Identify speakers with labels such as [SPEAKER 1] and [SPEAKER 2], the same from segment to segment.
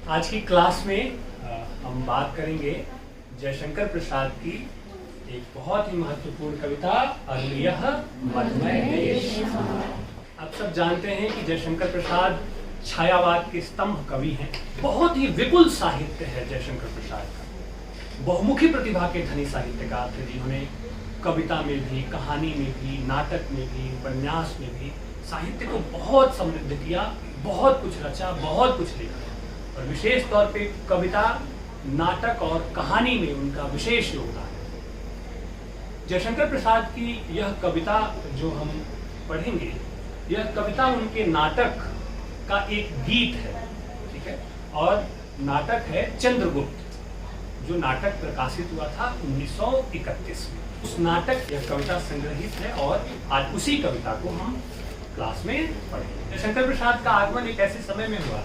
[SPEAKER 1] आज की क्लास में हम बात करेंगे जयशंकर प्रसाद की एक बहुत ही महत्वपूर्ण कविता अरुणियः मधुमय देश। आप सब जानते हैं कि जयशंकर प्रसाद छायावाद के स्तंभ कवि हैं। बहुत ही विपुल साहित्य है जयशंकर प्रसाद का। बहुमुखी प्रतिभा के धनी साहित्यकार थे जिन्होंने कविता में भी, कहानी में भी, नाटक में भी, उपन्यास में भी साहित्य को बहुत समृद्ध किया, बहुत कुछ रचा, बहुत कुछ लिखा और विशेष तौर पे कविता, नाटक और कहानी में उनका विशेष योगदान है। जयशंकर प्रसाद की यह कविता जो हम पढ़ेंगे, यह कविता उनके नाटक का एक गीत है, ठीक है। और नाटक है चंद्रगुप्त, जो नाटक प्रकाशित हुआ था 1931 में। उस नाटक यह कविता संग्रहित है और आज उसी कविता को हम क्लास में पढ़ेंगे। जयशंकर प्रसाद का आगमन एक ऐसे समय में हुआ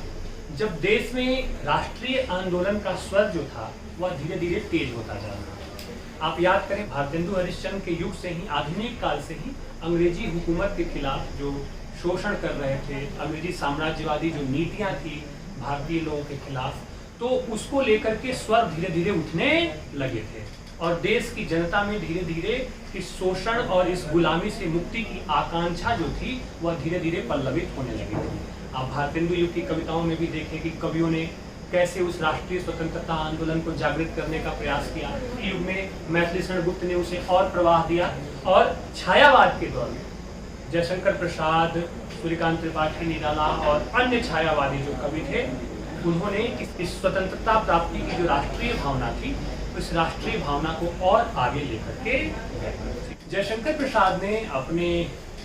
[SPEAKER 1] जब देश में राष्ट्रीय आंदोलन का स्वर जो था वह धीरे धीरे तेज होता जा रहा था। आप याद करें, भारतेंदु हरिश्चंद्र के युग से ही, आधुनिक काल से ही अंग्रेजी हुकूमत के खिलाफ जो शोषण कर रहे थे, अंग्रेजी साम्राज्यवादी जो नीतियां थी भारतीय लोगों के खिलाफ, तो उसको लेकर के स्वर धीरे धीरे उठने लगे थे और देश की जनता में धीरे धीरे इस शोषण और इस गुलामी से मुक्ति की आकांक्षा जो थी वह धीरे धीरे पल्लवित होने लगी थी। आप भारतेंदु युग की कविताओं में भी देखें कि कवियों ने कैसे उस राष्ट्रीय स्वतंत्रता आंदोलन को जागृत करने का प्रयास किया। युग में मैथिली शरण गुप्त ने उसे और प्रवाह दिया और छायावाद के दौर में जयशंकर प्रसाद, सूर्यकांत त्रिपाठी निराला और अन्य छायावादी जो कवि थे, उन्होंने इस स्वतंत्रता प्राप्ति की जो राष्ट्रीय भावना थी, उस राष्ट्रीय भावना को और आगे लेकर के जयशंकर प्रसाद ने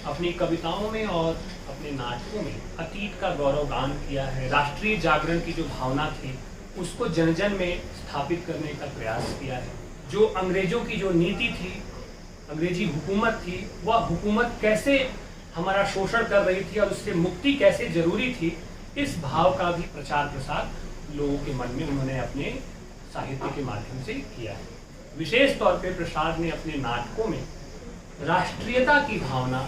[SPEAKER 1] अपनी कविताओं में और अपने नाटकों में अतीत का गौरवगान किया है। राष्ट्रीय जागरण की जो भावना थी उसको जन जन में स्थापित करने का प्रयास किया है। जो अंग्रेजों की जो नीति थी, अंग्रेजी हुकूमत थी, वह हुकूमत कैसे हमारा शोषण कर रही थी और उससे मुक्ति कैसे जरूरी थी, इस भाव का भी प्रचार प्रसार लोगों के मन में उन्होंने अपने साहित्य के माध्यम से किया है। विशेष तौर पे प्रसाद ने अपने नाटकों में राष्ट्रीयता की भावना,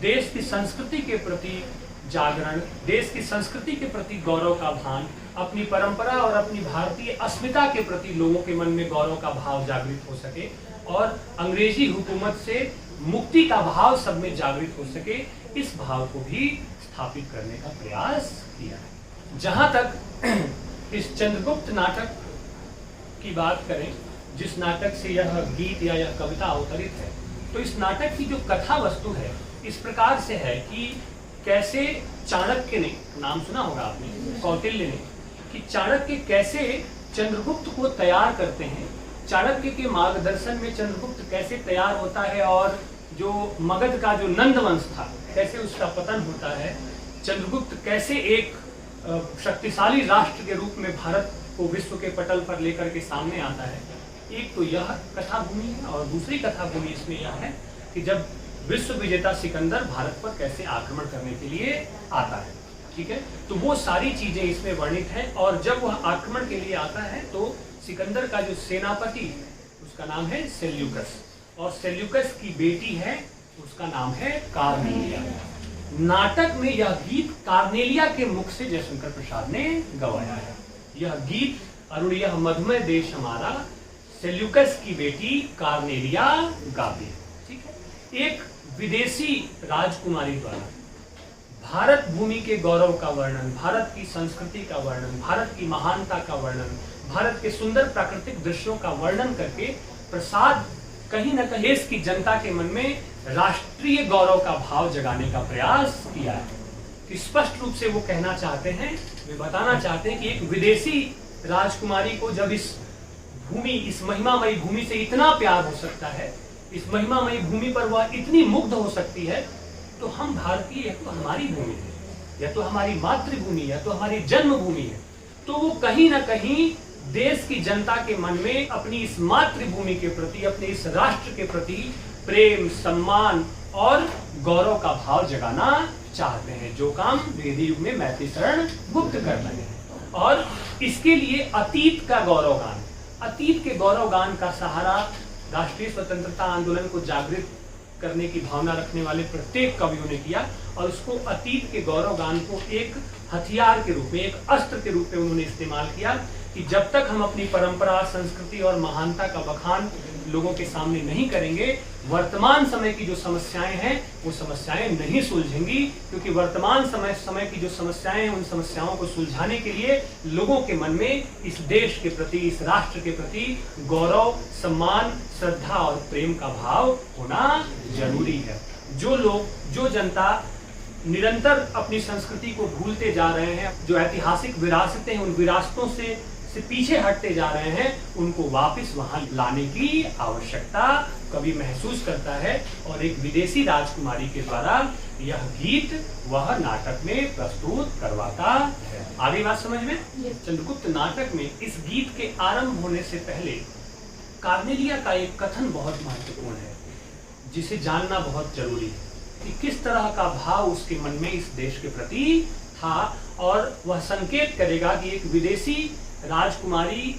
[SPEAKER 1] देश की संस्कृति के प्रति जागरण, देश की संस्कृति के प्रति गौरव का भान, अपनी परंपरा और अपनी भारतीय अस्मिता के प्रति लोगों के मन में गौरव का भाव जागृत हो सके और अंग्रेजी हुकूमत से मुक्ति का भाव सब में जागृत हो सके, इस भाव को भी स्थापित करने का प्रयास किया है। जहां तक इस चंद्रगुप्त नाटक की बात करें, जिस नाटक से यह गीत या यह कविता अवतरित है, तो इस नाटक की जो कथा वस्तु है इस प्रकार से है कि कैसे चाणक्य ने, नाम सुना होगा आपने, कौटिल्य ने, कि चाणक्य कैसे चंद्रगुप्त को तैयार करते हैं, चाणक्य के मार्गदर्शन में चंद्रगुप्त कैसे तैयार होता है और जो मगध का जो नंद वंश था कैसे उसका पतन होता है, चंद्रगुप्त कैसे एक शक्तिशाली राष्ट्र के रूप में भारत को विश्व के पटल पर लेकर के सामने आता है। एक तो यह कथा भूमि है और दूसरी कथा भूमि इसमें यह है कि जब विश्व विजेता सिकंदर भारत पर कैसे आक्रमण करने के लिए आता है, ठीक है। तो वो सारी चीजें इसमें वर्णित हैं और जब वह आक्रमण के लिए आता है तो सिकंदर का जो सेनापति है उसका नाम है सेल्यूकस और सेल्यूकस की बेटी है, उसका नाम है कार्नेलिया। नाटक में यह गीत कार्नेलिया के मुख से जयशंकर प्रसाद ने गवाया है। यह गीत अरुणियः मधुमय देश हमारा, सेल्यूकस की बेटी कार्नेलिया गाती है, ठीक है। एक विदेशी राजकुमारी द्वारा भारत भूमि के गौरव का वर्णन, भारत की संस्कृति का वर्णन, भारत की महानता का वर्णन, भारत के सुंदर प्राकृतिक दृश्यों का वर्णन करके प्रसाद कहीं न कहीं देश की जनता के मन में राष्ट्रीय गौरव का भाव जगाने का प्रयास किया है। कि स्पष्ट रूप से वो कहना चाहते हैं, वे बताना चाहते हैं कि एक विदेशी राजकुमारी को जब इस भूमि, इस महिमामयी भूमि से इतना प्यार हो सकता है, इस महिमामयी भूमि पर वह इतनी मुग्ध हो सकती है, तो हम भारतीय, या तो हमारी भूमि है, या तो हमारी मातृभूमि, या तो हमारी जन्मभूमि है, तो वो कहीं ना कहीं देश की जनता के मन में अपनी इस मातृभूमि के प्रति, अपने इस राष्ट्र के प्रति प्रेम, सम्मान और गौरव का भाव जगाना चाहते हैं, जो काम वेदी युग में मैथिली शरण गुप्त कर रहे हैं। और इसके लिए अतीत का गौरवगान, अतीत के गौरवगान का सहारा, राष्ट्रीय स्वतंत्रता आंदोलन को जागृत करने की भावना रखने वाले प्रत्येक कवियों ने किया, और उसको अतीत के गौरव गान को एक हथियार के रूप में, एक अस्त्र के रूप में उन्होंने इस्तेमाल किया कि जब तक हम अपनी परंपरा, संस्कृति और महानता का बखान लोगों के सामने नहीं करेंगे, वर्तमान समय की जो समस्याएं हैं वो समस्याएं नहीं सुलझेंगी, क्योंकि वर्तमान समय की जो समस्याएं हैं उन समस्याओं को सुलझाने के लिए लोगों के मन में इस देश के प्रति, इस राष्ट्र के प्रति गौरव, सम्मान, श्रद्धा और प्रेम का भाव होना जरूरी है। जो लोग, जो जनता निरंतर अपनी संस्कृति को भूलते जा रहे हैं, जो ऐतिहासिक विरासतें हैं उन विरासतों से पीछे हटते जा रहे हैं, उनको वापस वहां लाने की आवश्यकता कवि महसूस करता है, और एक विदेशी राजकुमारी के द्वारा यह गीत वह नाटक में प्रस्तुत करवाता है। आगे बात समझ में? चंद्रगुप्त नाटक में इस गीत के आरंभ होने से पहले कार्नेलिया का एक कथन बहुत महत्वपूर्ण है, जिसे जानना बहुत जरूरी है कि किस तरह का भाव उसके मन में इस देश के प्रति था, और वह संकेत करेगा कि एक विदेशी राजकुमारी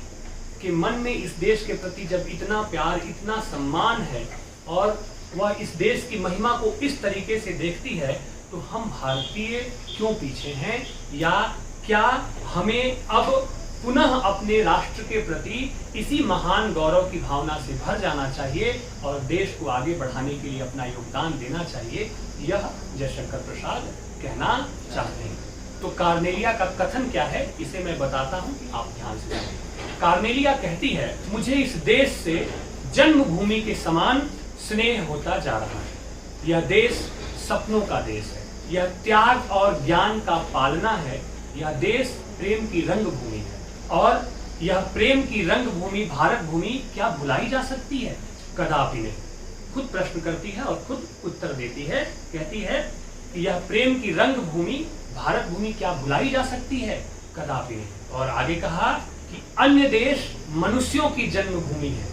[SPEAKER 1] के मन में इस देश के प्रति जब इतना प्यार, इतना सम्मान है, और वह इस देश की महिमा को इस तरीके से देखती है, तो हम भारतीय क्यों पीछे हैं, या क्या हमें अब पुनः अपने राष्ट्र के प्रति इसी महान गौरव की भावना से भर जाना चाहिए और देश को आगे बढ़ाने के लिए अपना योगदान देना चाहिए, यह जयशंकर प्रसाद कहना चाहते हैं। तो कार्नेलिया का कथन क्या है, इसे मैं बताता हूं, आप ध्यान से सुनिए। कार्नेलिया कहती है, मुझे इस देश से जन्मभूमि के समान स्नेह होता जा रहा है। यह देश सपनों का देश है, यह त्याग और ज्ञान का पालना है, यह देश प्रेम की रंगभूमि है, और यह प्रेम की रंगभूमि भारत भूमि क्या भुलाई जा सकती है? कदापि नहीं। खुद प्रश्न करती है और खुद उत्तर देती है, कहती है कि यह प्रेम की रंगभूमि भारत भूमि क्या भुलाई जा सकती है? कदापि नहीं। और आगे कहा कि अन्य देश मनुष्यों की जन्मभूमि है,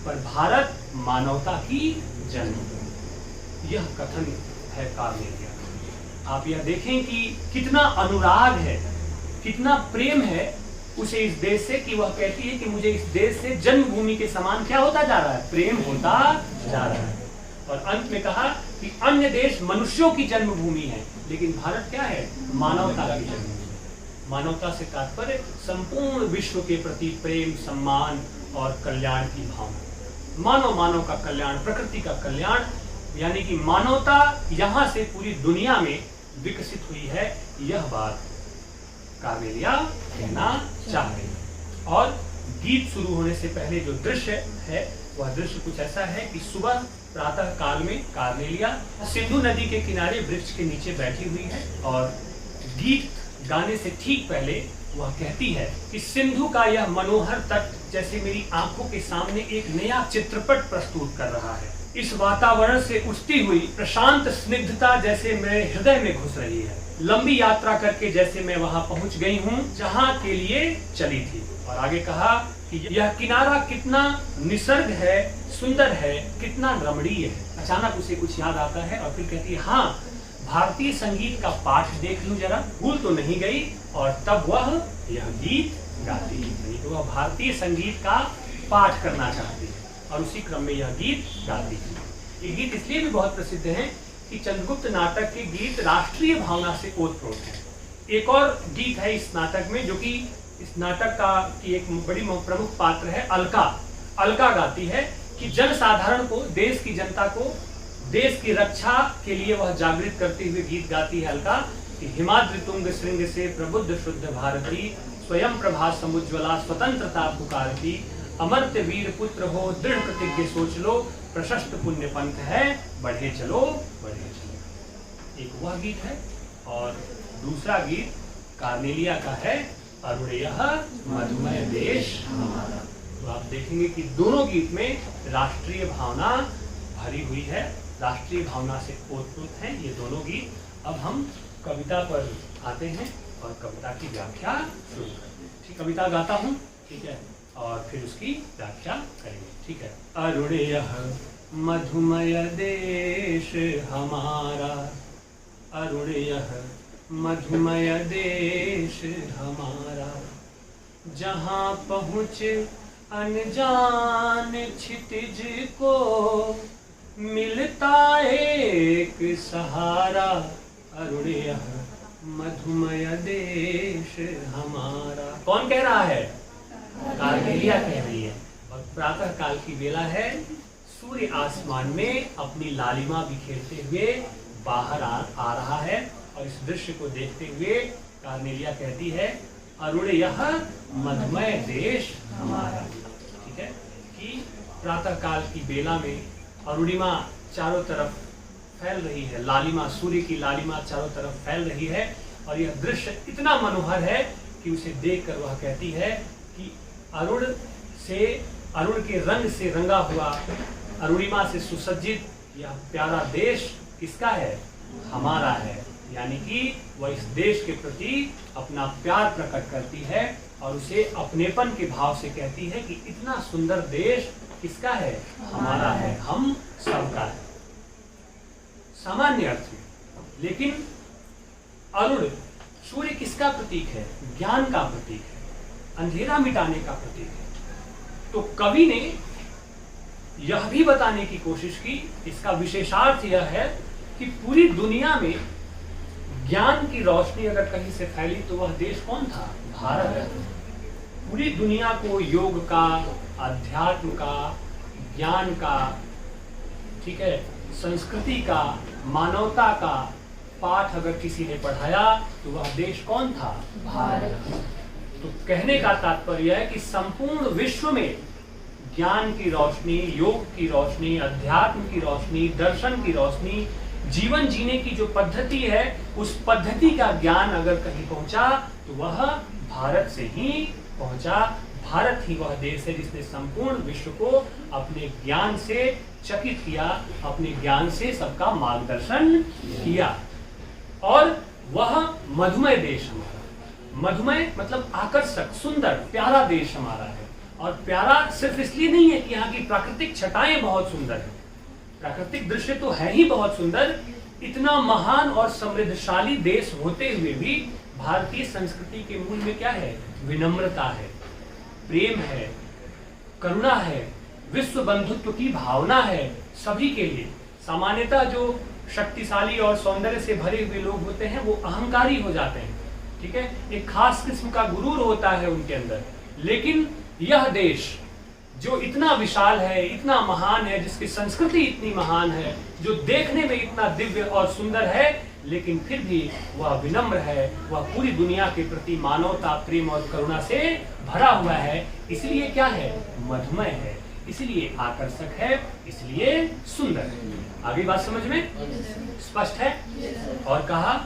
[SPEAKER 1] पर भारत मानवता की जन्मभूमि। यह कथन है कार्नेलिया। आप यह देखें कि कितना अनुराग है, कितना प्रेम है उसे इस देश से, कि वह कहती है कि मुझे इस देश से जन्मभूमि के समान क्या होता जा रहा है? प्रेम होता जा रहा है। और अंत में कहा कि अन्य देश मनुष्यों की जन्मभूमि है, लेकिन भारत क्या है? मानवता की जन्मभूमि। मानवता से तात्पर्य संपूर्ण विश्व के प्रति प्रेम, सम्मान और कल्याण की भावना। मानव का कल्याण, प्रकृति का कल्याण, यानी कि मानवता यहां से पूरी दुनिया में विकसित हुई है, यह बात कार्नेलिया कहना चाह रही है। और गीत शुरू होने से पहले जो दृश्य है वह दृश्य कुछ ऐसा है कि सुबह प्रातः काल में कार्नेलिया सिंधु नदी के किनारे वृक्ष के नीचे बैठी हुई है, और गीत गाने से ठीक पहले वह कहती है कि सिंधु का यह मनोहर तट जैसे मेरी आंखों के सामने एक नया चित्रपट प्रस्तुत कर रहा है। इस वातावरण से उठती हुई प्रशांत स्निग्धता जैसे मेरे हृदय में घुस रही है। लंबी यात्रा करके जैसे मैं वहां पहुंच गई हूं जहां के लिए चली थी। और आगे कहा कि यह किनारा कितना निसर्ग है, सुंदर है, कितना रमणीय है। अचानक उसे कुछ याद आता है और फिर कहती है, हाँ, भारतीय संगीत का पाठ देख लूं जरा, भूल तो नहीं गई। और तब वह यह गीत गाती है, तो वह भारतीय संगीत का पाठ करना चाहती है, और उसी क्रम में यह गीत गाती है। ये गीत इसलिए भी बहुत प्रसिद्ध है कि चंद्रगुप्त नाटक के गीत राष्ट्रीय भावना से ओतप्रोत है। एक और गीत है इस नाटक में, जो कि इस नाटक का की एक बड़ी प्रमुख पात्र है अलका। अलका गाती है कि जनसाधारण को, देश की जनता को देश की रक्षा के लिए वह जागृत करते हुए गीत गाती है अलका कि हिमाद्रि तुंग श्रृंग से प्रबुद्ध शुद्ध भारती, स्वयं प्रभा समुज्ज्वला स्वतंत्रता पुकारती, अमर्त्य वीर पुत्र हो दृढ़ प्रतिज्ञ सोच लो, प्रशस्त पुण्य पंथ है बढ़े चलो बढ़े चलो। एक वह गीत है, और दूसरा गीत कार्नेलिया का है अरुणेयः मधुमय देश हमारा। तो आप देखेंगे कि दोनों गीत में राष्ट्रीय भावना भरी हुई है, राष्ट्रीय भावना से ओतप्रोत हैं ये दोनों गीत। अब हम कविता पर आते हैं और कविता की व्याख्या शुरू करते हैं। ठीक, कविता गाता हूँ, ठीक है, और फिर उसकी व्याख्या करेंगे, ठीक है। अरुणेयः मधुमय देश हमारा, अरुणेयः मधुमय देश हमारा, जहाँ पहुँच अनजान क्षितिज को मिलता एक सहारा, अरुण यह मधुमय देश हमारा। कौन कह रहा है? कार्मेलिया कह रही है। और प्रातः काल की बेला है, सूर्य आसमान में अपनी लालिमा बिखेरते हुए बाहर आ रहा है। और इस दृश्य को देखते हुए कार्मेलिया कहती है, अरुण यह मधुमय देश हमारा। ठीक है कि प्रातः काल की बेला में अरुणिमा चारों तरफ फैल रही है, लालिमा, सूर्य की लालिमा चारों तरफ फैल रही है। और यह दृश्य इतना मनोहर है कि उसे देखकर वह कहती है कि अरुण के रंग से रंगा हुआ, अरुणिमा से सुसज्जित यह प्यारा देश किसका है? हमारा है। यानी कि वह इस देश के प्रति अपना प्यार प्रकट करती है और उसे अपनेपन के भाव से कहती है कि इतना सुंदर देश किसका है? हमारा है, हम सबका है। सामान्य अर्थ में। लेकिन अरुण, सूर्य किसका प्रतीक है? ज्ञान का प्रतीक है, अंधेरा मिटाने का प्रतीक है। तो कवि ने यह भी बताने की कोशिश की, इसका विशेषार्थ यह है कि पूरी दुनिया में ज्ञान की रोशनी अगर कहीं से फैली तो वह देश कौन था? भारत। पूरी दुनिया को योग का, अध्यात्म का, ज्ञान का, ठीक है, संस्कृति का, मानवता का पाठ अगर किसी ने पढ़ाया तो वह देश कौन था? भारत। तो कहने का तात्पर्य है कि संपूर्ण विश्व में ज्ञान की रोशनी, योग की रोशनी, अध्यात्म की रोशनी, दर्शन की रोशनी, जीवन जीने की जो पद्धति है, उस पद्धति का ज्ञान अगर कहीं पहुंचा तो वह भारत से ही पहुंचा। भारत ही वह देश है जिसने संपूर्ण विश्व को अपने ज्ञान से चकित किया, अपने ज्ञान से सबका मार्गदर्शन किया। और वह मधुमय देश हमारा, मधुमय मतलब आकर्षक, सुंदर, प्यारा देश हमारा है। और प्यारा सिर्फ इसलिए नहीं है कि यहाँ की प्राकृतिक छटाएं बहुत सुंदर है, प्राकृतिक दृश्य तो है ही बहुत सुंदर। इतना महान और समृद्धशाली देश होते हुए भी भारतीय संस्कृति के मूल में क्या है? विनम्रता है, प्रेम है, करुणा है, विश्व बंधुत्व की भावना है सभी के लिए। सामान्यतः जो शक्तिशाली और सौंदर्य से भरे हुए लोग होते हैं वो अहंकारी हो जाते हैं, ठीक है, एक खास किस्म का गुरूर होता है उनके अंदर। लेकिन यह देश जो इतना विशाल है, इतना महान है, जिसकी संस्कृति इतनी महान है, जो देखने में इतना दिव्य और सुंदर है, लेकिन फिर भी वह विनम्र है, वह पूरी दुनिया के प्रति मानवता, प्रेम और करुणा से भरा हुआ है। इसलिए क्या है? मधुमय है, इसलिए आकर्षक है, इसलिए सुंदर है। आगे बात समझ में स्पष्ट है? और कहा,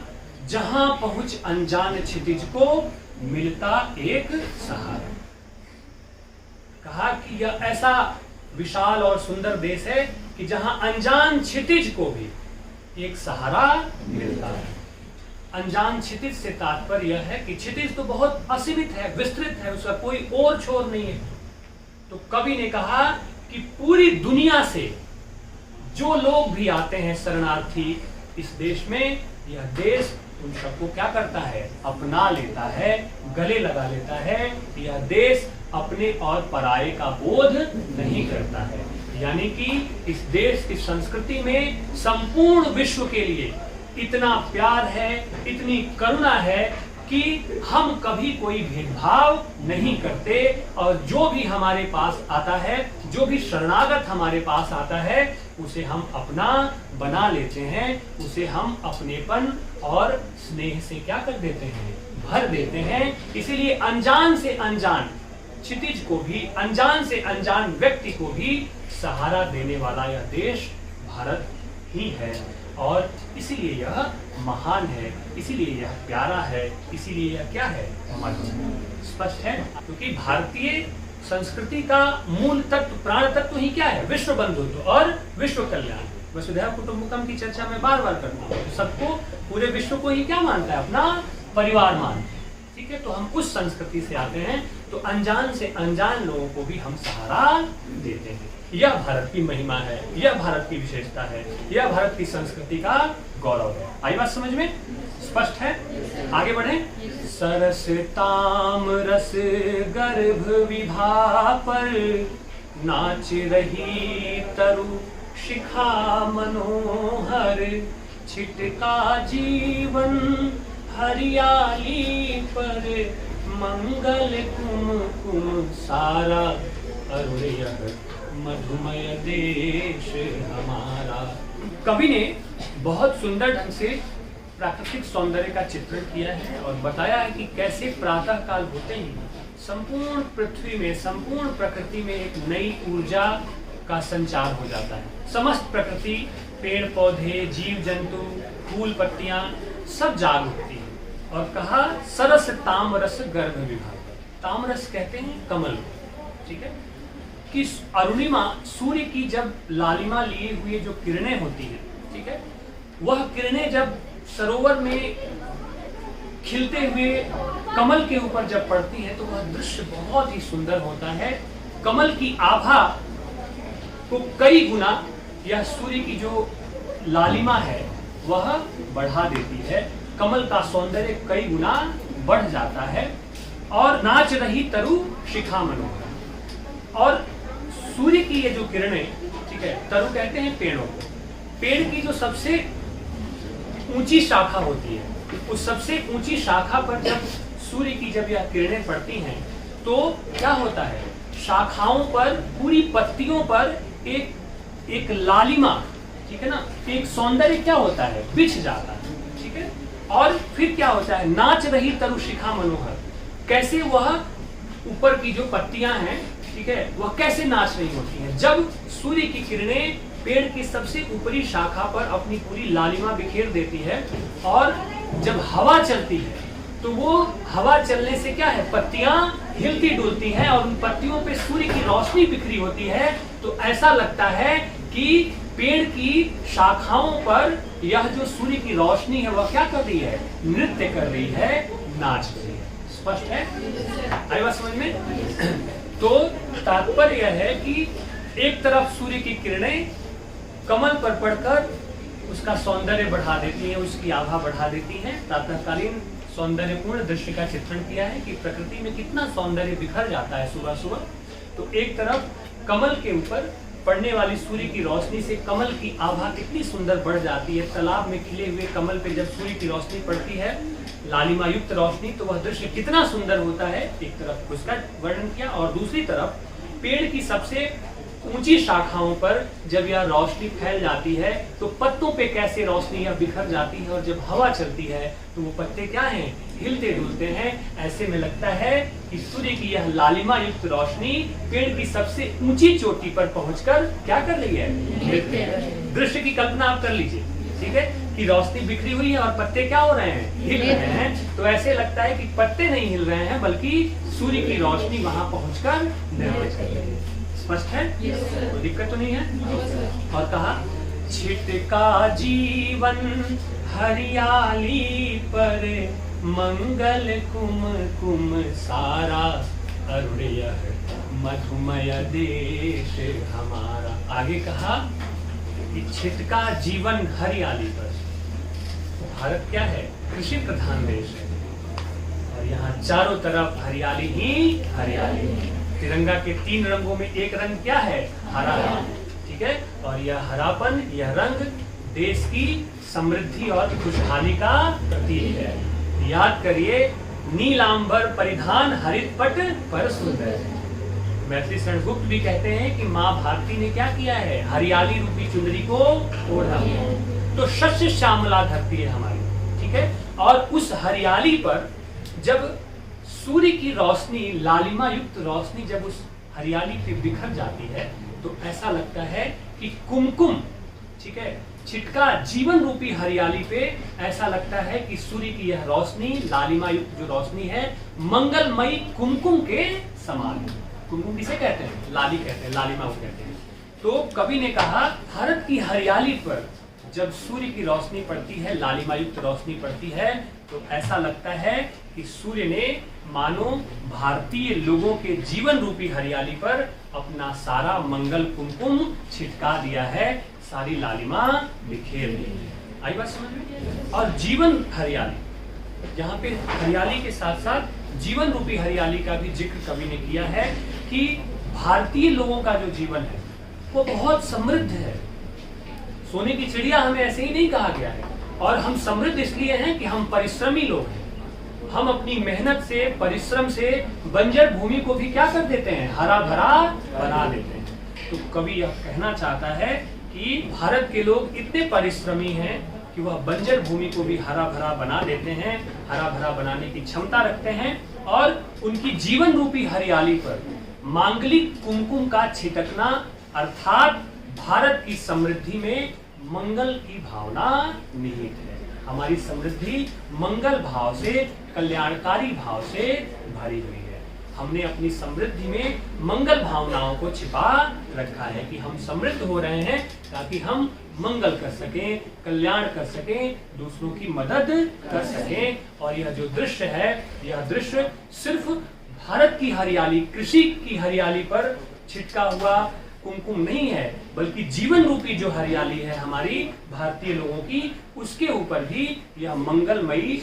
[SPEAKER 1] जहां पहुंच अनजान क्षितिज को मिलता एक सहारा। कहा कि यह ऐसा विशाल और सुंदर देश है कि जहां अनजान क्षितिज को भी एक सहारा मिलता है। अनजान क्षितिज से तात्पर्य यह है कि क्षितिज तो बहुत असीमित है, विस्तृत है, उसका कोई और छोर नहीं है। तो कवि ने कहा कि पूरी दुनिया से जो लोग भी आते हैं शरणार्थी इस देश में, यह देश उन सबको क्या करता है? अपना लेता है, गले लगा लेता है। यह देश अपने और पराये का बोध नहीं करता है। यानी कि इस देश की संस्कृति में संपूर्ण विश्व के लिए इतना प्यार है, इतनी करुणा है कि हम कभी कोई भेदभाव नहीं करते। और जो भी हमारे पास आता है, जो भी शरणागत हमारे पास आता है, उसे हम अपना बना लेते हैं, उसे हम अपनेपन और स्नेह से क्या कर देते हैं? भर देते हैं। इसीलिए अनजान से अनजान क्षितिज को भी, अनजान से अनजान व्यक्ति को भी सहारा देने वाला यह देश भारत ही है। और इसीलिए यह महान है, इसीलिए यह प्यारा है, इसीलिए यह क्या है? मधुर। स्पष्ट है? क्योंकि भारतीय संस्कृति का मूल तत्व, प्राण तत्व ही क्या है? विश्व बंधुत्व और विश्व कल्याण। वसुधैव कुटुंबकम की चर्चा मैं बार बार करता हूँ। सबको, पूरे विश्व को ही क्या मानता है? अपना परिवार मानता है। ठीक है, तो हम उस संस्कृति से आते हैं, तो अनजान से अनजान लोगों को भी हम सहारा देते हैं। यह भारत की महिमा है, यह भारत की विशेषता है, यह भारत की संस्कृति का गौरव है। आई बात समझ में? स्पष्ट है? आगे बढ़े। सरस ताम रस गर्भ विभा पर नाच रही तरु शिखा मनोहर, छिटका जीवन हरियाली पर, मंगल कुमकुम सारा, अरुण यह मधुमय देश हमारा। कवि ने बहुत सुंदर ढंग से प्राकृतिक सौंदर्य का चित्रण किया है और बताया है कि कैसे प्रातः काल होते ही संपूर्ण पृथ्वी में, संपूर्ण प्रकृति में एक नई ऊर्जा का संचार हो जाता है। समस्त प्रकृति, पेड़ पौधे, जीव जंतु, फूल पत्तियां सब जाग उठती हैं। और कहा सरस तामरस गर्भ विभाग। तामरस कहते हैं कमल, ठीक है, कि अरुणिमा सूर्य की जब लालिमा लिए हुए जो किरणें होती हैं, ठीक है, वह किरणें जब सरोवर में खिलते हुए कमल के ऊपर जब पड़ती है तो वह दृश्य बहुत ही सुंदर होता है। कमल की आभा को कई गुना यह सूर्य की जो लालिमा है वह बढ़ा देती है। कमल का सौंदर्य कई गुना बढ़ जाता है। और नाच रही तरु शिखा मनोहर। और सूर्य की ये जो किरणें, ठीक है, तरु कहते हैं पेड़ों को, पेड़ की जो सबसे ऊंची शाखा होती है, उस सबसे ऊंची शाखा पर जब सूर्य की जब यह किरणें पड़ती हैं तो क्या होता है, शाखाओं पर, पूरी पत्तियों पर एक लालिमा, ठीक है ना, एक सौंदर्य क्या होता है, बिछ जाता है, ठीक है। और फिर क्या होता है, नाच रही तरु शिखा मनोहर, कैसे वह ऊपर की जो पत्तियां हैं, ठीक है, वह कैसे नाच रही होती हैं जब सूर्य की किरणें पेड़ की सबसे ऊपरी शाखा पर अपनी पूरी लालिमा बिखेर देती है। और जब हवा चलती है तो वो हवा चलने से क्या है, पत्तियां हिलती डुलती हैं और उन पत्तियों पे सूर्य की रोशनी बिखरी होती है। तो ऐसा लगता है कि पेड़ की शाखाओं पर यह जो सूर्य की रोशनी है वह क्या कर रही है, नृत्य कर रही है, नाच रही है। स्पष्ट है, आई बात समझ में? तो तात्पर्य यह है कि एक तरफ सूर्य की किरणें कमल पर पड़कर उसका सौंदर्य बढ़ा देती हैं, उसकी आभा बढ़ा देती हैं। प्रातःकालीन सौंदर्यपूर्ण दृश्य का चित्रण किया है कि प्रकृति में कितना सौंदर्य बिखर जाता है सुबह सुबह। तो एक तरफ कमल के ऊपर पड़ने वाली सूर्य की रोशनी से कमल की आभा कितनी सुंदर बढ़ जाती है। तालाब में खिले हुए कमल पे जब सूर्य की रोशनी पड़ती है, लालिमा युक्त रोशनी, तो वह दृश्य कितना सुंदर होता है। एक तरफ उसका वर्णन किया और दूसरी तरफ पेड़ की सबसे ऊंची शाखाओं पर जब यह रोशनी फैल जाती है तो पत्तों पे कैसे रोशनी यह बिखर जाती है। और जब हवा चलती है तो वो पत्ते क्या हैं, हिलते डुलते हैं। ऐसे में लगता है कि सूर्य की यह लालिमा युक्त रोशनी पेड़ की सबसे ऊंची चोटी पर पहुंचकर क्या कर रही है। दृश्य की कल्पना आप कर लीजिए, ठीक है, कि रोशनी बिखरी हुई है और पत्ते क्या हो रहे हैं, हिल रहे हैं। तो ऐसे लगता है कि पत्ते नहीं हिल रहे हैं बल्कि सूर्य की रोशनी वहां पहुंचकर निर्भर कर रही है। स्पष्ट है, कोई दिक्कत तो नहीं है। और कहा छिटका जीवन हरियाली पर, मंगल कुमकुम सारा, अरुण यह मधुमय देश हमारा। आगे कहा कि छिटका जीवन हरियाली पर। भारत क्या है, कृषि प्रधान देश है और यहाँ चारों तरफ हरियाली ही हरियाली। तिरंगा के 3 रंगों में एक रंग क्या है, हरा है, ठीक है। और यह हरापन, यह रंग देश की समृद्धि और खुशहाली का प्रतीक है। याद करिए, नीलांबर परिधान हरित पट पर सुंदर। मैथिली शरण गुप्त भी कहते हैं कि माँ भारती ने क्या किया है, हरियाली रूपी चुनरी को ओढ़ा। तो शस्य श्यामला धरती है हमारी, ठीक है। और उस हरियाली पर जब सूर्य की रोशनी, लालिमा युक्त रोशनी जब उस हरियाली पे बिखर जाती है तो ऐसा लगता है कि कुमकुम, ठीक है, छिटका जीवन रूपी हरियाली पे ऐसा लगता है कि सूर्य की यह रोशनी, लालिमा युक्त जो रोशनी है, मंगलमयी कुमकुम के समान है। कुमकुम किसे कहते हैं, लाली कहते हैं, लालिमा को कहते हैं। तो कवि ने कहा भारत की हरियाली पर जब सूर्य की रोशनी पड़ती है, लालिमा युक्त रोशनी पड़ती है, तो ऐसा लगता है कि सूर्य ने मानो भारतीय लोगों के जीवन रूपी हरियाली पर अपना सारा मंगल कुमकुम छिटका दिया है, सारी लालिमा बिखेर दी है। आई बात समझ में? और जीवन हरियाली, यहाँ पे हरियाली के साथ साथ जीवन रूपी हरियाली का भी जिक्र कवि ने किया है कि भारतीय लोगों का जो जीवन है वो बहुत समृद्ध है, सोने की चिड़िया हमें ऐसे ही नहीं कहा गया है। और हम समृद्ध इसलिए हैं कि हम परिश्रमी लोग हैं। हम अपनी मेहनत से, परिश्रम से बंजर भूमि को भी क्या कर देते हैं, हरा भरा बना देते हैं। तो कवि यह कहना चाहता है कि भारत के लोग इतने परिश्रमी हैं कि वह बंजर भूमि को भी हरा भरा बना देते हैं, हरा भरा बनाने की क्षमता रखते हैं। और उनकी जीवन रूपी हरियाली पर मांगलिक कुमकुम का छिटकना, अर्थात भारत की समृद्धि में मंगल की भावना निहित है। हमारी समृद्धि मंगल भाव से, कल्याणकारी भाव से भरी हुई है। हमने अपनी समृद्धि में मंगल भावनाओं को छिपा रखा है कि हम समृद्ध हो रहे हैं ताकि हम मंगल कर सकें, कल्याण कर सकें, दूसरों की मदद कर सकें। और यह जो दृश्य है, यह दृश्य सिर्फ भारत की हरियाली, कृषि की हरियाली पर छिटका हुआ कुमकुम नहीं है, बल्कि जीवन रूपी जो हरियाली है हमारी भारतीय लोगों की, उसके ऊपर भी यह मंगलमयी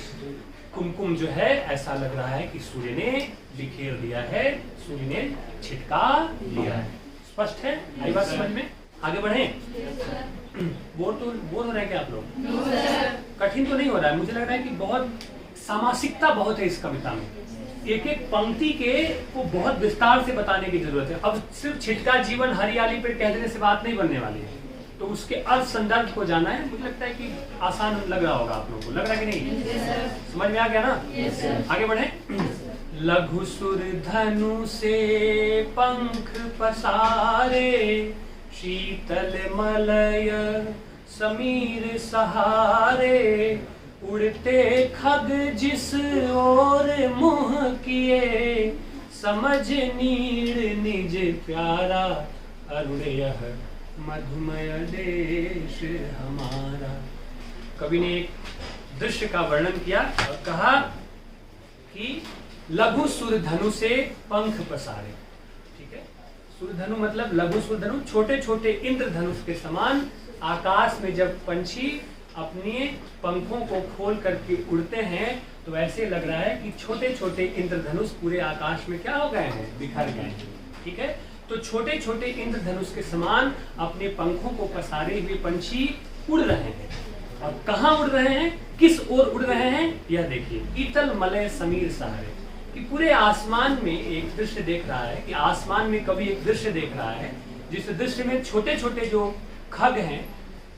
[SPEAKER 1] कुमकुम जो है, ऐसा लग रहा है कि सूर्य ने बिखेर दिया है, सूर्य ने छिटका दिया है। स्पष्ट है? आई बात समझ में? आगे बढ़े। बोर हो रहे हैं क्या आप लोग? कठिन तो नहीं हो रहा है? मुझे लग रहा है कि बहुत सामासिकता बहुत है इस कविता में। एक एक पंक्ति के को बहुत विस्तार से बताने की जरूरत है। अब सिर्फ छिटका जीवन हरियाली पे कह देने से बात नहीं बनने वाली है, तो उसके अर्थ संदर्भ को जाना है। मुझे लगता है कि आसान लग रहा होगा आप लोगों को, लग रहा है कि नहीं? समझ में आ गया ना? आगे बढ़े। लघु सुर धनु से पंख पसारे, शीतल मलय समीर सहारे, उड़ते खग जिस ओर मुँह किए, समझ नीड़ निज प्यारा, अरुण यह मधुमय देश हमारा। कवि ने एक दृश्य का वर्णन किया और कहा कि लघु सुर धनु से पंख पसारे। ठीक है, सुर धनु मतलब लघु सुर धनु, छोटे छोटे इंद्रधनुष के समान आकाश में जब पंछी अपने पंखों को खोल करके उड़ते हैं तो ऐसे लग रहा है कि छोटे छोटे इंद्रधनुष पूरे आकाश में क्या हो गए हैं, बिखर गए हैं। ठीक है, तो छोटे छोटे इंद्रधनुष के समान अपने पंखों को पसारे हुए पंछी उड़ रहे हैं। और कहाँ उड़ रहे हैं, किस ओर उड़ रहे हैं, यह देखिए। ईतल मलय समीर सहारे, कि पूरे आसमान में एक दृश्य देख रहा है, कि आसमान में कवि एक दृश्य देख रहा है जिस दृश्य में छोटे छोटे जो खग हैं,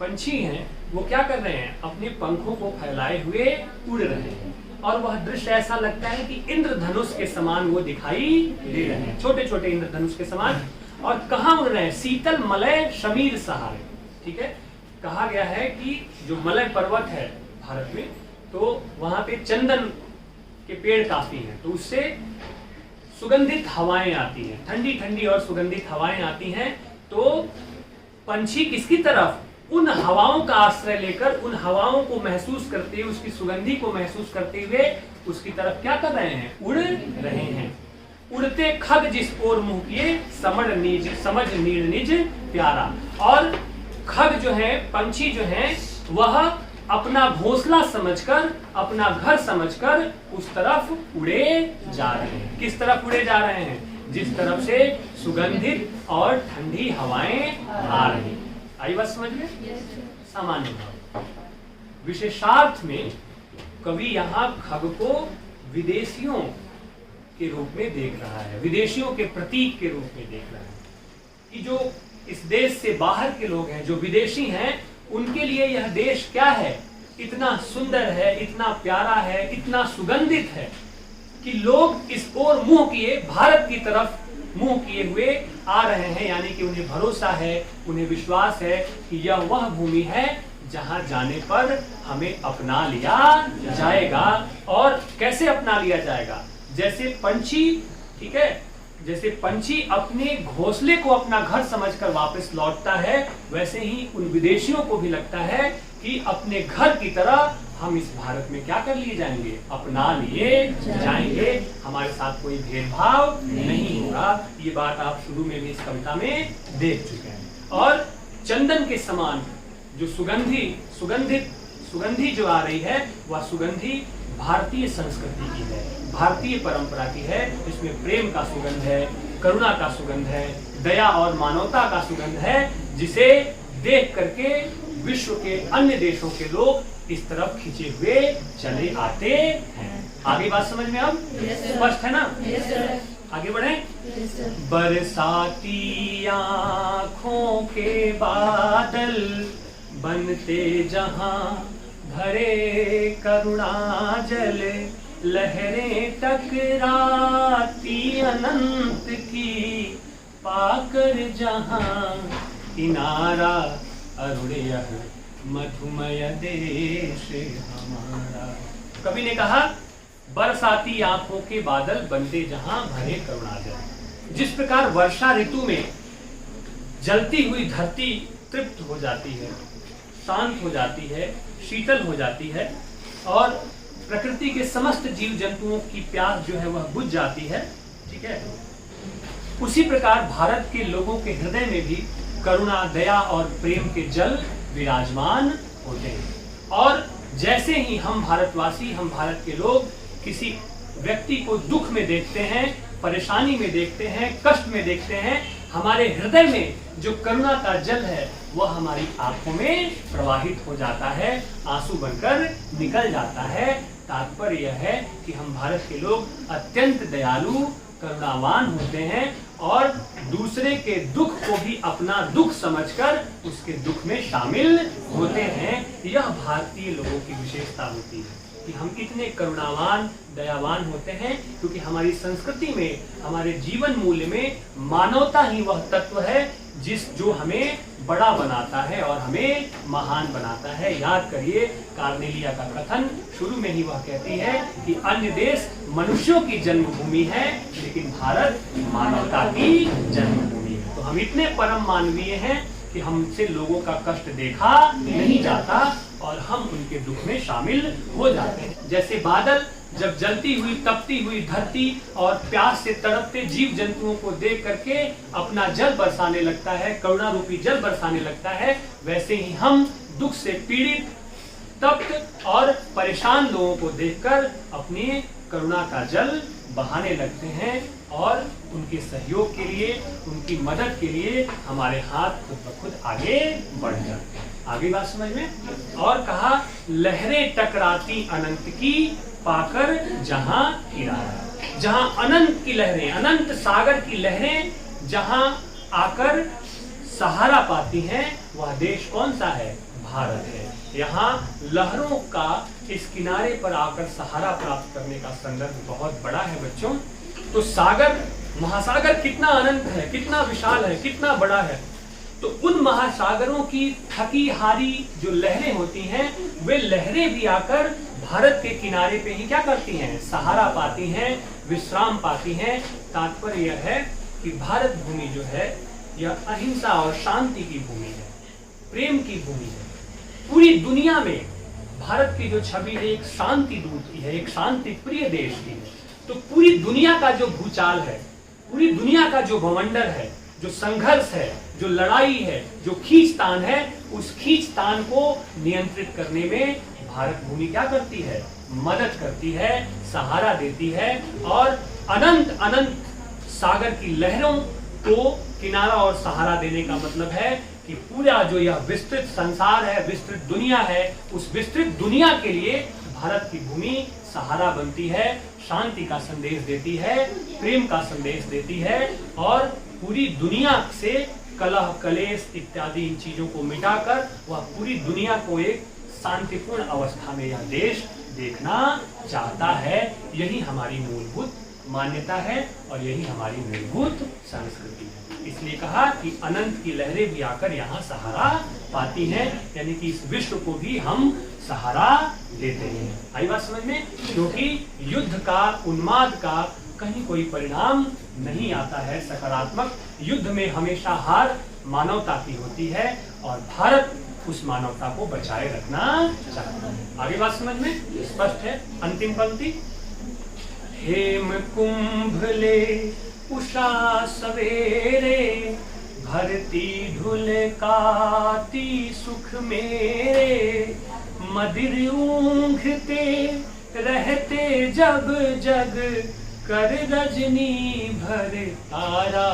[SPEAKER 1] पंछी हैं, वो क्या कर रहे हैं, अपने पंखों को फैलाए हुए उड़ रहे हैं। और वह दृश्य ऐसा लगता है कि इंद्रधनुष के समान वो दिखाई दे रहे हैं, छोटे छोटे इंद्रधनुष के समान। और कहाँ उड़ रहे हैं, शीतल मलय समीर सहारे। ठीक है, कहा गया है कि जो मलय पर्वत है भारत में, तो वहां पे चंदन के पेड़ काफी हैं, तो उससे सुगंधित हवाएं आती हैं, ठंडी ठंडी और सुगंधित हवाएं आती हैं। तो पंछी किसकी तरफ, उन हवाओं का आश्रय लेकर, उन हवाओं को महसूस करते हुए, उसकी सुगंधी को महसूस करते हुए उसकी तरफ क्या कर रहे हैं, उड़ रहे हैं। उड़ते खग जिस ओर मुंह किए, समझ नीड़ निज प्यारा। और खग जो है, पंछी जो है, वह अपना घोंसला समझकर, अपना घर समझकर उस तरफ उड़े जा रहे हैं। किस तरफ उड़े जा रहे हैं, जिस तरफ से सुगंधित और ठंडी हवाएं आ रही। आई बात समझ में? सामान्य भाव। विशेषार्थ में कवि यहाँ खग को विदेशियों के रूप में देख रहा है, विदेशियों के प्रतीक के रूप में देख रहा है, कि जो इस देश से बाहर के लोग हैं, जो विदेशी हैं, उनके लिए यह देश क्या है, इतना सुंदर है, इतना प्यारा है, इतना सुगंधित है कि लोग इस ओर मुंह किए, भारत की तरफ मुंह किए हुए आ रहे हैं। यानी कि उन्हें भरोसा है, उन्हें विश्वास है कि यह वह भूमि है जहां जाने पर हमें अपना लिया जाएगा। और कैसे अपना लिया जाएगा, जैसे पंछी, ठीक है, जैसे पंछी अपने घोंसले को अपना घर समझकर वापस लौटता है, वैसे ही उन विदेशियों को भी लगता है कि अपने घर की तरह हम इस भारत में क्या कर लिए जाएंगे, अपना लिए जाएंगे, हमारे साथ कोई भेदभाव नहीं होगा। ये बात आप शुरू में भी इस कविता में देख चुके हैं। और चंदन के समान जो सुगंधी जो आ रही है, वह सुगंधी भारतीय संस्कृति की है, भारतीय परंपरा की है। इसमें प्रेम का सुगंध है, करुणा का सुगंध है, दया और मानवता का सुगंध है, जिसे देख करके विश्व के अन्य देशों के लोग इस तरफ खींचे हुए चले आते हैं। आगे बात समझ में अब स्पष्ट है ना? आगे बढ़े। बरसाती आँखों के बादल बनते जहां भरे करुणा जल, लहरें टकराती अनंत की पाकर जहां किनारा, अरुण यह मधुमय देश हमारा। कवि ने कहा बरसाती आंखों के बादल बनते जहां भरे करुणा जल। जिस प्रकार वर्षा ऋतु में जलती हुई धरती तृप्त हो जाती है, शांत हो जाती है, शीतल हो जाती है और प्रकृति के समस्त जीव जंतुओं की प्यास जो है वह बुझ जाती है, ठीक है, उसी प्रकार भारत के लोगों के हृदय में भी करुणा, दया और प्रेम के जल विराजमान होते हैं। और जैसे ही हम भारतवासी, हम भारत के लोग किसी व्यक्ति को दुख में देखते हैं, परेशानी में देखते हैं, कष्ट में देखते हैं, हमारे हृदय में जो करुणा का जल है वह हमारी आंखों में प्रवाहित हो जाता है, आंसू बनकर निकल जाता है। तात्पर्य यह है कि हम भारत के लोग अत्यंत दयालु, करुणावान होते हैं और दूसरे के दुख को भी अपना दुख समझकर उसके दुख में शामिल होते हैं। यह भारतीय लोगों की विशेषता होती है कि हम कितने करुणावान, दयावान होते हैं, क्योंकि हमारी संस्कृति में, हमारे जीवन मूल्य में मानवता ही वह तत्व है जो हमें बड़ा बनाता है और हमें महान बनाता है। याद करिए कार्नेलिया का कथन, शुरू में ही वह कहती है कि अन्य देश मनुष्यों की जन्मभूमि है लेकिन भारत मानवता की जन्मभूमि है। तो हम इतने परम मानवीय हैं कि हमसे लोगों का कष्ट देखा नहीं जाता और हम उनके दुख में शामिल हो जाते हैं। जैसे बादल जब जलती हुई, तपती हुई धरती और प्यास से तड़पते जीव जंतुओं को देख करके अपना जल बरसाने लगता है, करुणा रूपी जल बरसाने लगता है, वैसे ही हम दुख से पीड़ित, तप्त और परेशान लोगों को देखकर अपनी करुणा का जल बहाने लगते हैं और उनके सहयोग के लिए, उनकी मदद के लिए हमारे हाथ खुद ब खुद आगे बढ़ जाते हैं। आगे बात समझ में। और कहा लहरें टकराती अनंत की पाकर जहां किनारा, जहां अनंत की लहरें, अनंत सागर की लहरें जहां आकर सहारा पाती हैं, वह देश कौन सा है? भारत है। यहाँ लहरों का इस किनारे पर आकर सहारा प्राप्त करने का संदर्भ बहुत बड़ा है बच्चों। तो सागर, महासागर कितना अनंत है, कितना विशाल है, कितना बड़ा है। तो उन महासागरों की थकी हारी जो लहरें होती हैं, वे लहरें भी आकर भारत के किनारे पे ही क्या करती हैं? सहारा पाती हैं, विश्राम पाती हैं। तात्पर्य यह है कि भारत भूमि जो है यह अहिंसा और शांति की भूमि है, प्रेम की भूमि है। पूरी दुनिया में भारत की जो छवि है एक शांति दूत की है, एक शांति प्रिय देश की है। तो पूरी दुनिया का जो भूचाल है, पूरी दुनिया का जो भवंडर है, जो संघर्ष है, जो लड़ाई है, जो खींचतान है, उस खींचतान को नियंत्रित करने में भारत भूमि क्या करती है? मदद करती है, सहारा देती है और अनंत अनंत सागर की लहरों को किनारा और सहारा देने का मतलब है कि पूरा जो यह विस्तृत संसार है, विस्तृत दुनिया है, उस विस्तृत दुनिया के लिए भारत की भूमि सहारा बनती है, शांति का संदेश देती है, प्रेम का संदेश देती है और पूरी दुनिया से कलह, कलेश इत्यादि इन चीजों को मिटाकर वह पूरी दुनिया को एक शांतिपूर्ण अवस्था में यह देश देखना चाहता है। यही हमारी मूलभूत मान्यता है और यही हमारी मूलभूत संस्कृति है। इसलिए कहा कि अनंत की लहरें भी आकर यहाँ सहारा पाती हैं, यानी कि इस विश्व को भी हम सहारा देते हैं। आई बात समझ में? क्योंकि युद्ध का, उन्माद का कहीं कोई परिणाम नहीं आता है सकारात्मक। युद्ध में हमेशा हार मानवता की होती है और भारत उस मानवता को बचाए रखना चाहता है। आगे बात समझ में स्पष्ट है। अंतिम पंक्ति, हेम कुंभ ले उषा सवेरे, भरती ढुलकाती सुख मेरे, मदिर ऊंघते रहते जब जग, कर रजनी भर तारा,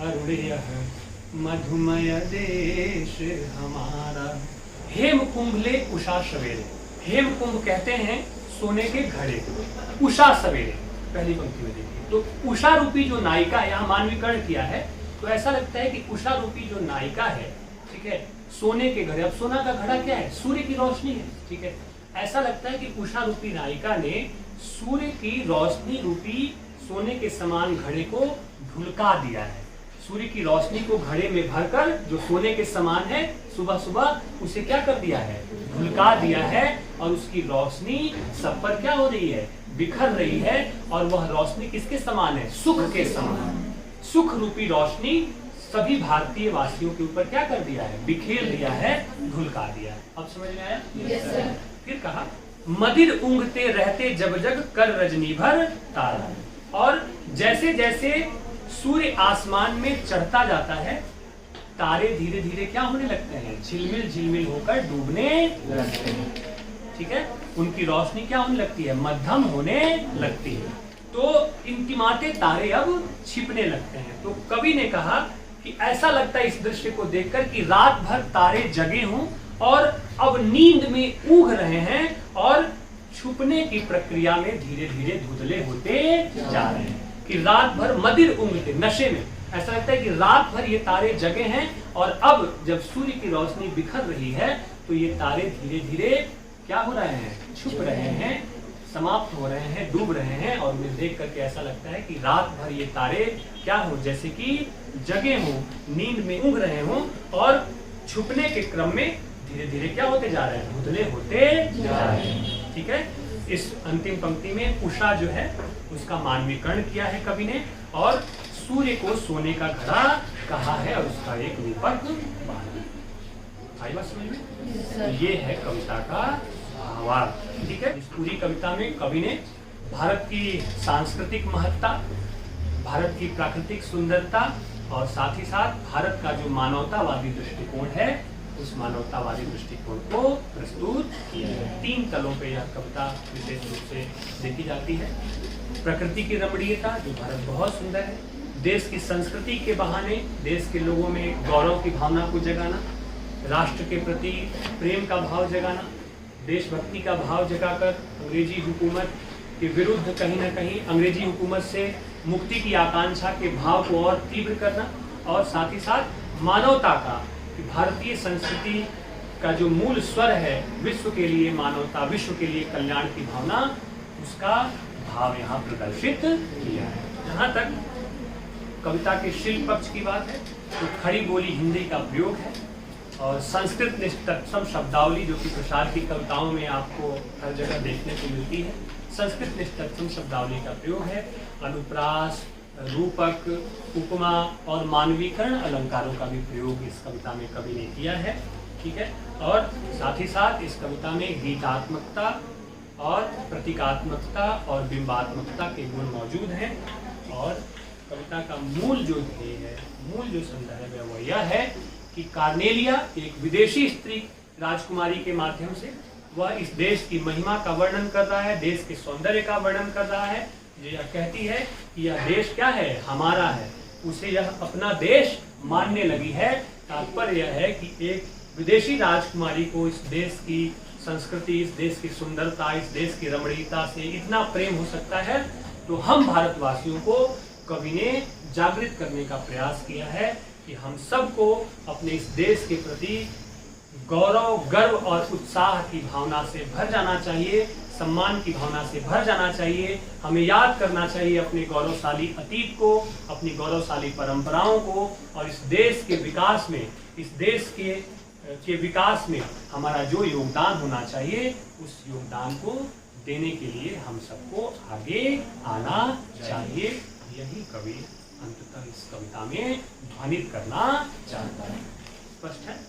[SPEAKER 1] अरुण यह मधुमय देश हमारा। हेम कुंभले उषा सवेरे। हेम कुंभ कहते हैं सोने के घड़े, उषा सवेरे पहली पंक्ति में देखिए। तो उषा रूपी जो नायिका यहाँ मानवीकरण किया है, तो ऐसा लगता है कि उषा रूपी जो नायिका है, ठीक है, सोने के घड़े। अब सोना का घड़ा क्या है? सूर्य की रोशनी है, ठीक है। ऐसा लगता है कि उषा रूपी नायिका ने सूर्य की रोशनी रूपी सोने के समान घड़े को ढुलका दिया है। सूर्य की रोशनी को घड़े में भरकर जो सोने के समान है, सुबह सुबह उसे क्या कर दिया है? ढुलका दिया है। और उसकी रोशनी सब पर क्या हो रही है? बिखर रही है। और वह रोशनी किसके समान है? सुख के समान। सुख रूपी रोशनी सभी भारतीय वासियों के ऊपर क्या कर दिया है? बिखेर दिया है, ढुलका दिया है। अब समझ में आया? yes, फिर कहा मदिर ऊँघते रहते जब जग कर रजनी भर तारा। और जैसे जैसे सूर्य आसमान में चढ़ता जाता है, तारे धीरे धीरे क्या होने लगते हैं? झिलमिल झिलमिल होकर डूबने लगते हैं, ठीक है। उनकी रोशनी क्या होने लगती है? मध्यम होने लगती है। तो टिमटिमाते तारे अब छिपने लगते हैं। तो कवि ने कहा कि ऐसा लगता है इस दृश्य को देखकर कि रात भर तारे जगे हों और अब नींद में ऊँघ रहे हैं और छुपने की प्रक्रिया में धीरे धीरे धुंधले होते जा रहे हैं। कि रात भर मदिर ऊँघते, नशे में, ऐसा लगता है कि रात भर ये तारे जगे हैं और अब जब सूर्य की रोशनी बिखर रही है तो ये तारे धीरे धीरे क्या हो रहे हैं? छुप रहे हैं, समाप्त हो रहे हैं, डूब रहे हैं। और उन्हें देख करके ऐसा लगता है कि रात भर ये तारे क्या हो? जैसे कि जगे हों, नींद में ऊँघ रहे हों और छुपने के क्रम में धीरे धीरे क्या होते जा रहे हैं? धुंधले होते जा रहे हैं, ठीक है। इस अंतिम पंक्ति में उषा जो है उसका मानवीकरण किया है कवि ने, और सूर्य को सोने का घड़ा कहा है और उसका एक रूपक बांधा। आई बात समझ में? ये है कविता का भावार्थ, ठीक है। इस पूरी कविता में कवि ने भारत की सांस्कृतिक महत्ता, भारत की प्राकृतिक सुंदरता और साथ ही साथ भारत का जो मानवतावादी दृष्टिकोण है, उस मानवतावादी दृष्टिकोण को प्रस्तुत किया है। 3 तलों पे यह कविता विशेष रूप से देखी जाती है। प्रकृति की रमणीयता, जो भारत बहुत सुंदर है, देश की संस्कृति के बहाने देश के लोगों में गौरव की भावना को जगाना, राष्ट्र के प्रति प्रेम का भाव जगाना, देशभक्ति का भाव जगाकर अंग्रेजी हुकूमत के विरुद्ध कहीं ना कहीं अंग्रेजी हुकूमत से मुक्ति की आकांक्षा के भाव को और तीव्र करना, और साथ ही साथ मानवता का, भारतीय संस्कृति का जो मूल स्वर है, विश्व के लिए मानवता, विश्व के लिए कल्याण की भावना, उसका भाव यहाँ प्रदर्शित किया है। जहाँ तक कविता के शिल्प पक्ष की बात है तो खड़ी बोली हिंदी का प्रयोग है और संस्कृत निष्ठ तत्सम शब्दावली, जो कि प्रसाद की कविताओं में आपको हर जगह देखने को मिलती है, संस्कृत निष्ठ तत्सम शब्दावली का प्रयोग है। अनुप्रास, रूपक, उपमा और मानवीकरण अलंकारों का भी प्रयोग इस कविता में कवि ने किया है, ठीक है। और साथ ही साथ इस कविता में गीतात्मकता और प्रतीकात्मकता और बिंबात्मकता के गुण मौजूद हैं। और कविता का मूल जो ध्येय है, मूल जो संदर्भ है, वह यह है कि कार्नेलिया, एक विदेशी स्त्री राजकुमारी के माध्यम से वह इस देश की महिमा का वर्णन कर रहा है, देश के सौंदर्य का वर्णन कर रहा है। यह कहती है कि यह देश क्या है? हमारा है। उसे यह अपना देश मानने लगी है। तात्पर्य यह है कि एक विदेशी राजकुमारी को इस देश की संस्कृति, इस देश की सुंदरता, इस देश की रमणीयता से इतना प्रेम हो सकता है, तो हम भारतवासियों को कवि ने जागृत करने का प्रयास किया है कि हम सबको अपने इस देश के प्रति गौरव, गर्व और उत्साह की भावना से भर जाना चाहिए, सम्मान की भावना से भर जाना चाहिए। हमें याद करना चाहिए अपने गौरवशाली अतीत को, अपनी गौरवशाली परंपराओं को, और इस देश के विकास में, इस देश के विकास में हमारा जो योगदान होना चाहिए, उस योगदान को देने के लिए हम सबको आगे आना चाहिए। यही कवि अंततः इस कविता में ध्वनित करना चाहता है। स्पष्ट है?